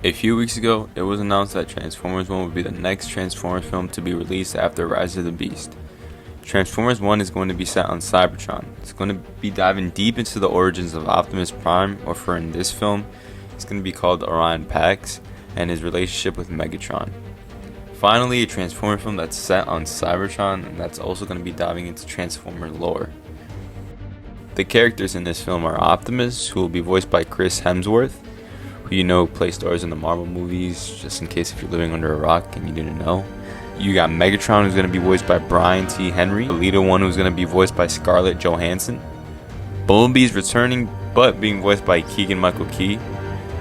A few weeks ago, it was announced that Transformers 1 would be the next Transformers film to be released after Rise of the Beast. Transformers 1 is going to be set on Cybertron. It's going to be diving deep into the origins of Optimus Prime, or for in this film, it's going to be called Orion Pax, and his relationship with Megatron. Finally, a Transformer film that's set on Cybertron, and that's also going to be diving into Transformer lore. The characters in this film are Optimus, who will be voiced by Chris Hemsworth, who you know plays stars in the Marvel movies, just in case if you're living under a rock and you didn't know. You got Megatron, who's going to be voiced by Brian T. Henry. The leader one, who's going to be voiced by Scarlett Johansson. Bumblebee's returning, but being voiced by Keegan-Michael Key.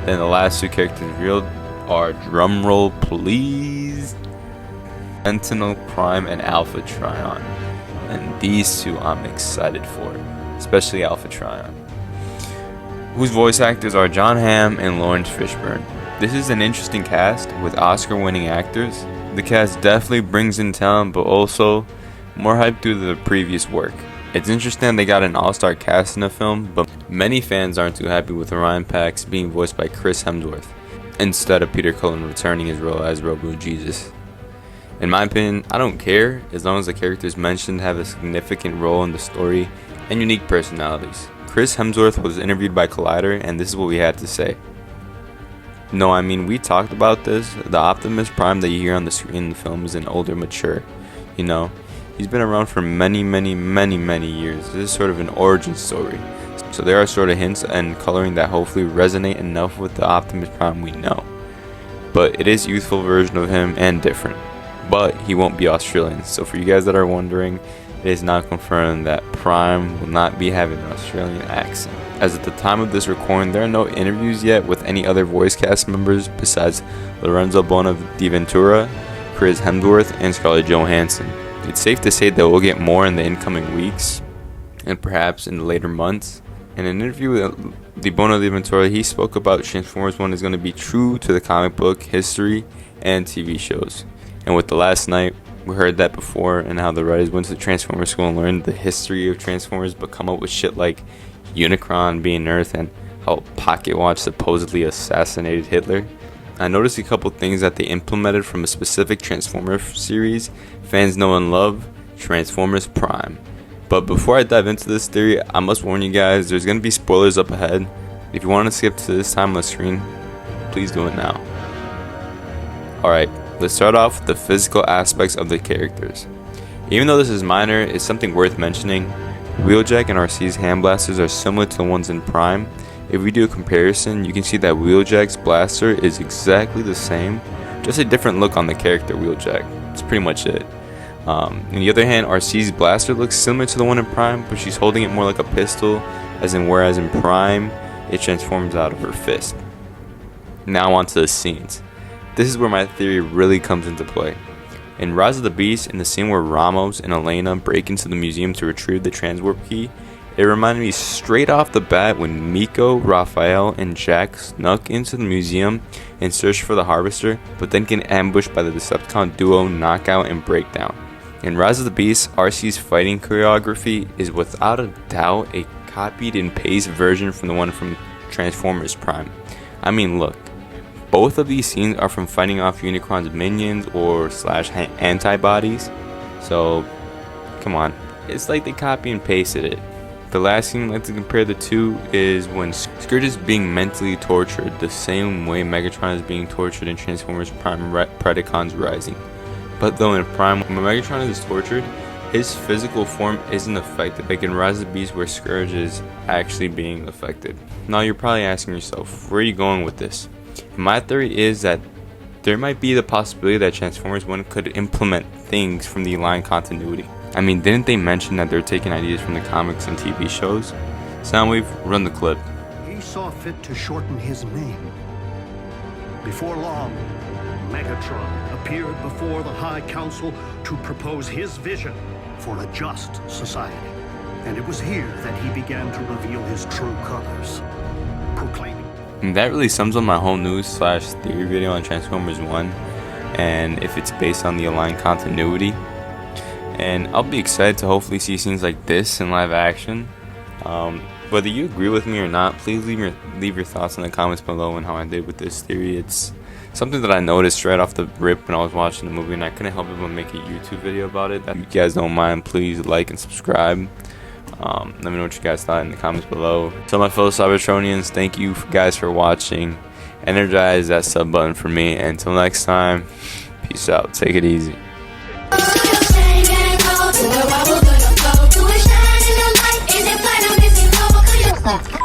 Then the last two characters revealed are, drumroll please, Sentinel Prime and Alpha Trion. And these two I'm excited for, especially Alpha Trion, whose voice actors are John Hamm and Lawrence Fishburne. This is an interesting cast with Oscar-winning actors. The cast definitely brings in talent, but also more hype due to the previous work. It's interesting they got an all-star cast in the film, but many fans aren't too happy with Orion Pax being voiced by Chris Hemsworth, instead of Peter Cullen returning his role as Robo Jesus. In my opinion, I don't care as long as the characters mentioned have a significant role in the story and unique personalities. Chris Hemsworth was interviewed by Collider, and this is what we had to say. No, I mean, we talked about this. The Optimus Prime that you hear on the screen in the film is an older, mature. You know, he's been around for many years. This is sort of an origin story. So there are sort of hints and coloring that hopefully resonate enough with the Optimus Prime we know. But it is a youthful version of him and different. But he won't be Australian. So for you guys that are wondering, it is now confirmed that Prime will not be having an Australian accent. As at the time of this recording, there are no interviews yet with any other voice cast members besides Lorenzo Bonaventura, Chris Hemsworth, and Scarlett Johansson. It's safe to say that we'll get more in the incoming weeks, and perhaps in the later months. In an interview with the Bonaventura, he spoke about Transformers 1 is going to be true to the comic book history and TV shows. And with The Last Knight, we heard that before, and how the writers went to Transformers school and learned the history of Transformers, but come up with shit like Unicron being Earth and how Pocket Watch supposedly assassinated Hitler. I noticed a couple things that they implemented from a specific Transformers series fans know and love, Transformers Prime. But before I dive into this theory, I must warn you guys, there's going to be spoilers up ahead. If you want to skip to this time on the screen, please do it now. Alright, let's start off with the physical aspects of the characters. Even though this is minor, it's something worth mentioning. Wheeljack and RC's hand blasters are similar to the ones in Prime. If we do a comparison, you can see that Wheeljack's blaster is exactly the same, just a different look on the character Wheeljack. That's pretty much it. On the other hand, RC's blaster looks similar to the one in Prime, but she's holding it more like a pistol, whereas in Prime, it transforms out of her fist. Now onto the scenes. This is where my theory really comes into play. In Rise of the Beast, in the scene where Ramos and Elena break into the museum to retrieve the transwarp key, it reminded me straight off the bat when Miko, Raphael, and Jack snuck into the museum and searched for the Harvester, but then get ambushed by the Decepticon duo Knockout and Breakdown. In Rise of the Beast, RC's fighting choreography is without a doubt a copied and pasted version from the one from Transformers Prime. I mean, look. Both of these scenes are from fighting off Unicron's minions or / antibodies. So, come on. It's like they copy and pasted it. The last scene I'd like to compare the two is when Scourge is being mentally tortured the same way Megatron is being tortured in Transformers Prime Predacons Rising. But though in Prime, when Megatron is tortured, his physical form isn't affected, like in Rise of the Beast where Scourge is actually being affected. Now you're probably asking yourself, where are you going with this? My theory is that there might be the possibility that Transformers 1 could implement things from the line continuity. I mean, didn't they mention that they're taking ideas from the comics and TV shows? Soundwave, run the clip. He saw fit to shorten his name. Before long, Megatron appeared before the High Council to propose his vision for a just society. And it was here that he began to reveal his true colors, proclaiming. And that really sums up my whole news / theory video on Transformers 1, and if it's based on the aligned continuity. And I'll be excited to hopefully see scenes like this in live action. Whether you agree with me or not, please leave your thoughts in the comments below on how I did with this theory. It's something that I noticed right off the rip when I was watching the movie, and I couldn't help but make a YouTube video about it. If you guys don't mind, please like and subscribe. Let me know what you guys thought in the comments below. To my fellow Cybertronians, thank you guys for watching. Energize that sub button for me. And until next time, peace out. Take it easy. Let's go.